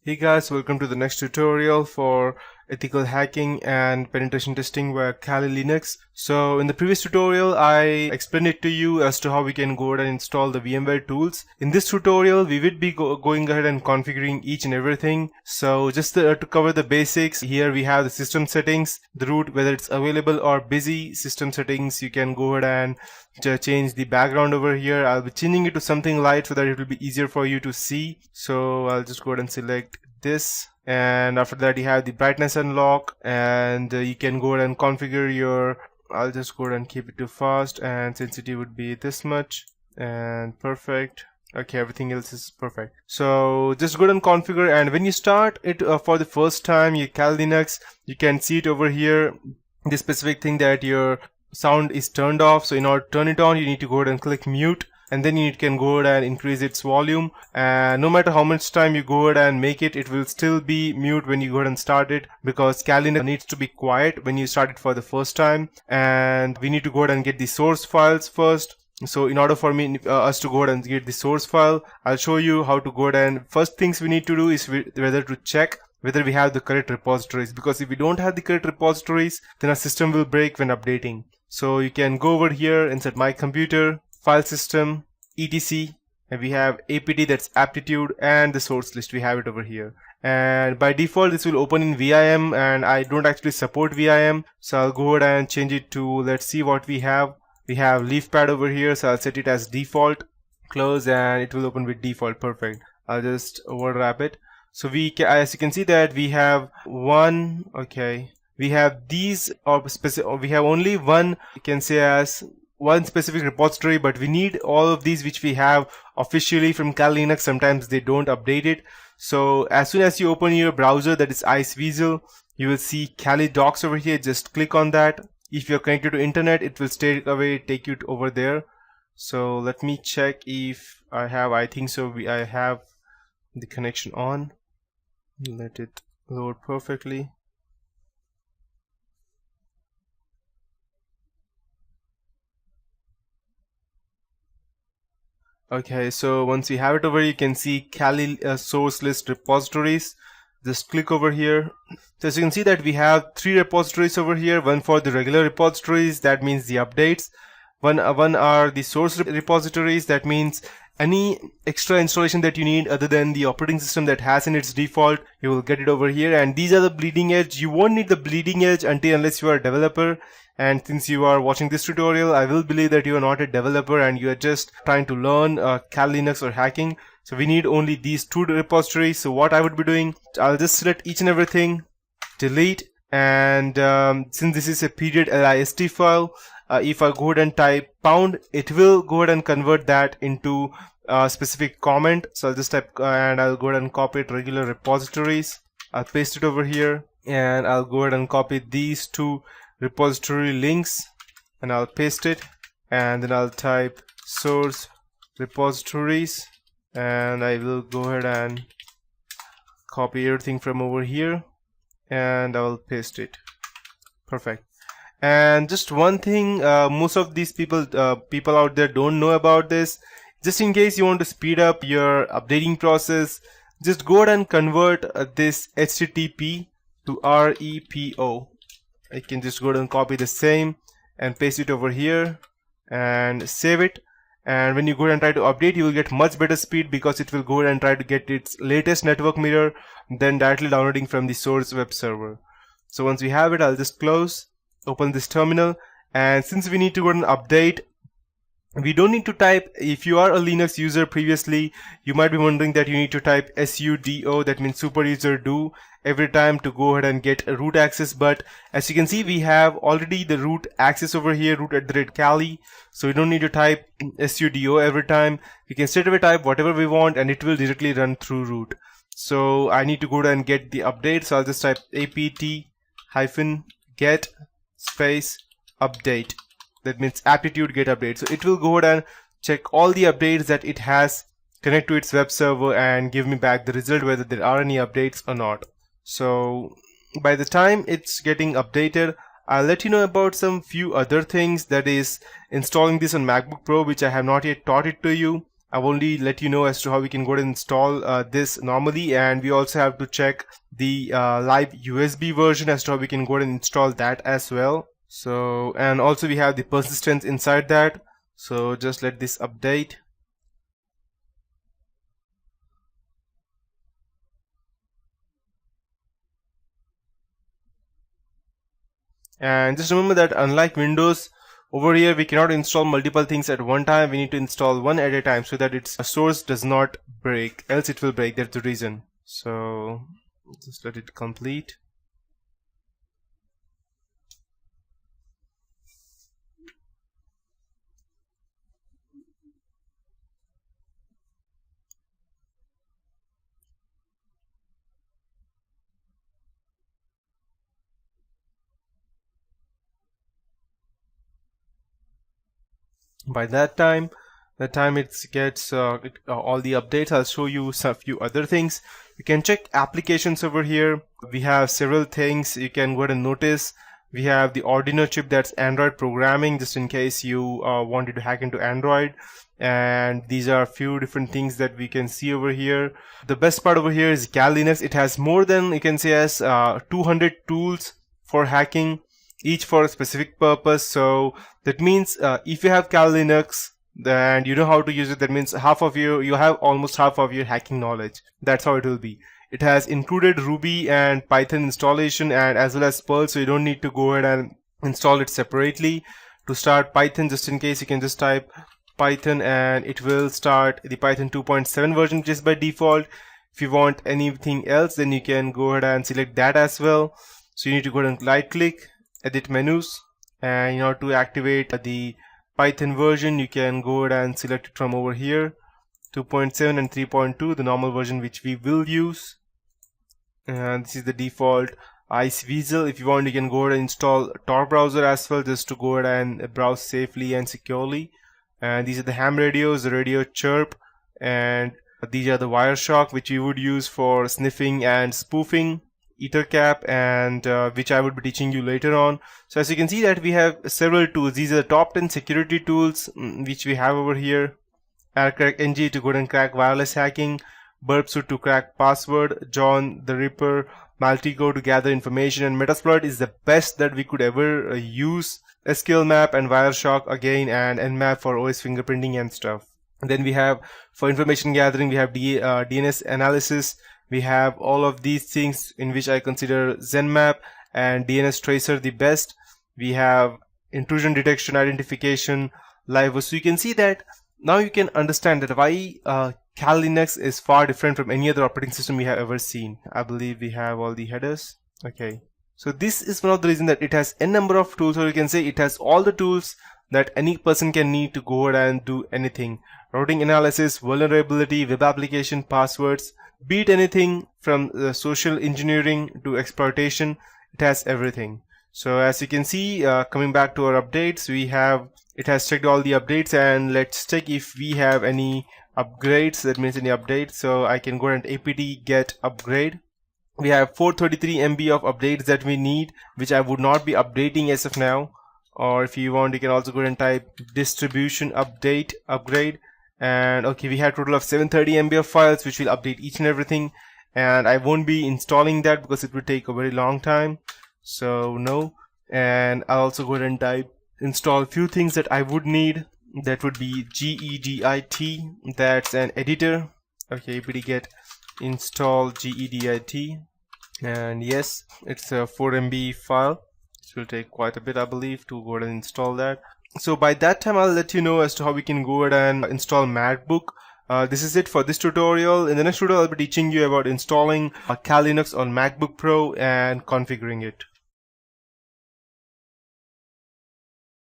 Hey guys, welcome to the next tutorial for ethical hacking and penetration testing via Kali Linux. So in the previous tutorial, I explained it to you as to how we can go ahead and install the VMware tools. In this tutorial, we will be going ahead and configuring each and everything. So just to cover the basics, here we have the system settings, the root, whether it's available or busy, system settings. You can go ahead and change the background over here. I'll be changing it to something light so that it will be easier for you to see. So I'll just go ahead and select this, and after that you have the brightness unlock, and you can go ahead and configure your, I'll just go ahead and keep it to fast, and sensitivity would be this much, and perfect. Okay, everything else is perfect. So just go ahead and configure, and when you start it for the first time, your Kali Linux, you can see it over here, the specific thing that your sound is turned off. So in order to turn it on, you need to go ahead and click mute, and then you can go ahead and increase its volume, and no matter how much time you go ahead and make it, it will still be mute when you go ahead and start it, because Kali needs to be quiet when you start it for the first time. And we need to go ahead and get the source files first. So in order for us to go ahead and get the source file, I'll show you how to go ahead, and first things we need to do is whether to check whether we have the correct repositories, because if we don't have the correct repositories, then our system will break when updating. So you can go over here and set my computer, file system, etc, and we have apt, that's aptitude, and the source list, we have it over here. And by default this will open in VIM, and I don't actually support VIM, so I'll go ahead and change it to, let's see what we have. We have LeafPad over here, so I'll set it as default, close, and it will open with default. Perfect. I'll just overwrap it. So as you can see that we have one, okay, we have these, we have only one, you can say as one specific repository, but we need all of these which we have officially from Kali Linux. Sometimes they don't update it. So as soon as you open your browser, that is Iceweasel, you will see Kali docs over here. Just click on that. If you're connected to internet, it will straight away take you over there. So let me check if I have, I think so, I have the connection on. Let it load perfectly. Okay, so once you have it over, you can see Kali source list repositories. Just click over here. So as you can see that we have 3 repositories over here. One for the regular repositories, that means the updates. One are the source repositories, that means any extra installation that you need other than the operating system that has in its default, you will get it over here. And these are the bleeding edge. You won't need the bleeding edge unless you are a developer. And since you are watching this tutorial, I will believe that you are not a developer and you are just trying to learn Kali Linux or hacking. So we need only these 2 repositories. So what I would be doing, I'll just select each and everything, delete, and since this is a period list file, if I go ahead and type pound, it will go ahead and convert that into a specific comment. So I'll just type and I'll go ahead and copy it, regular repositories. I'll paste it over here, and I'll go ahead and copy these 2 repository links, and I'll paste it, and then I'll type source repositories, and I will go ahead and copy everything from over here, and I'll paste it. Perfect. And just one thing, most of these people out there don't know about this. Just in case you want to speed up your updating process, just go ahead and convert this HTTP to REPO. I can just go ahead and copy the same and paste it over here and save it. And when you go ahead and try to update, you will get much better speed, because it will go ahead and try to get its latest network mirror than directly downloading from the source web server. So once we have it, I'll just close, open this terminal, and since we need to go ahead and update, we don't need to type. If you are a Linux user previously, you might be wondering that you need to type sudo, that means super user do, every time to go ahead and get a root access. But as you can see, we have already the root access over here, root@Kali, so we don't need to type sudo every time. We can straight away type whatever we want and it will directly run through root. So I need to go ahead and get the update, so I'll just type apt-get space update. That means aptitude get update. So it will go ahead and check all the updates that it has, connect to its web server, and give me back the result whether there are any updates or not. So by the time it's getting updated, I'll let you know about some few other things, that is installing this on MacBook Pro, which I have not yet taught it to you. I've only let you know as to how we can go ahead and install this normally, and we also have to check the live USB version as to how we can go ahead and install that as well. So, and also we have the persistence inside that. So just let this update. And just remember that unlike Windows, over here we cannot install multiple things at one time. We need to install one at a time so that its source does not break, else it will break. That's the reason. So just let it complete. By that time, the time it gets all the updates, I'll show you a few other things. You can check applications over here. We have several things you can go ahead and notice. We have the Arduino chip, that's Android programming, just in case you wanted to hack into Android. And these are a few different things that we can see over here. The best part over here is Kali Linux. It has more than, you can say, as 200 tools for hacking, each for a specific purpose. So that means if you have Kali Linux and you know how to use it, that means you have almost half of your hacking knowledge. That's how it will be. It has included Ruby and Python installation, and as well as Perl, so you don't need to go ahead and install it separately. To start Python, just in case, you can just type Python and it will start the Python 2.7 version, which is by default. If you want anything else, then you can go ahead and select that as well. So you need to go ahead and right click, edit menus, and in order to activate the Python version, you can go ahead and select it from over here, 2.7 and 3.2, the normal version which we will use. And this is the default Iceweasel. If you want, you can go ahead and install Tor browser as well, just to go ahead and browse safely and securely. And these are the ham radios, the radio chirp, and these are the Wireshark, which you would use for sniffing and spoofing, EtherCap, and which I would be teaching you later on. So as you can see that we have several tools. These are the top 10 security tools which we have over here. Aircrack NG to go ahead and crack wireless hacking, Burpsuit to crack password, John the Ripper, Maltigo to gather information, and Metasploit is the best that we could ever use. SQLmap and Wireshark again, and Nmap for OS fingerprinting and stuff. And then we have, for information gathering, we have DNS analysis. We have all of these things, in which I consider ZenMap and DNS Tracer the best. We have intrusion detection, identification, live. So you can see that now you can understand that why Kali Linux is far different from any other operating system we have ever seen. I believe we have all the headers. Okay. So this is one of the reasons that it has n number of tools, or you can say it has all the tools that any person can need to go ahead and do anything. Routing analysis, vulnerability, web application, passwords, be it anything from social engineering to exploitation, it has everything. So as you can see, coming back to our updates, it has checked all the updates, and let's check if we have any upgrades. That means any updates. So I can go and apt get upgrade. We have 433 MB of updates that we need, which I would not be updating as of now. Or if you want, you can also go and type distribution update upgrade. And okay, we have a total of 730 MB of files, which will update each and everything. And I won't be installing that because it will take a very long time. So no. And I'll also go ahead and type install few things that I would need. That would be gedit. That's an editor. Okay, apt get install gedit. And yes, it's a 4 MB file. It will take quite a bit, I believe, to go ahead and install that. So by that time, I'll let you know as to how we can go ahead and install MacBook. This is it for this tutorial. In the next tutorial, I'll be teaching you about installing Kali Linux on MacBook Pro and configuring it.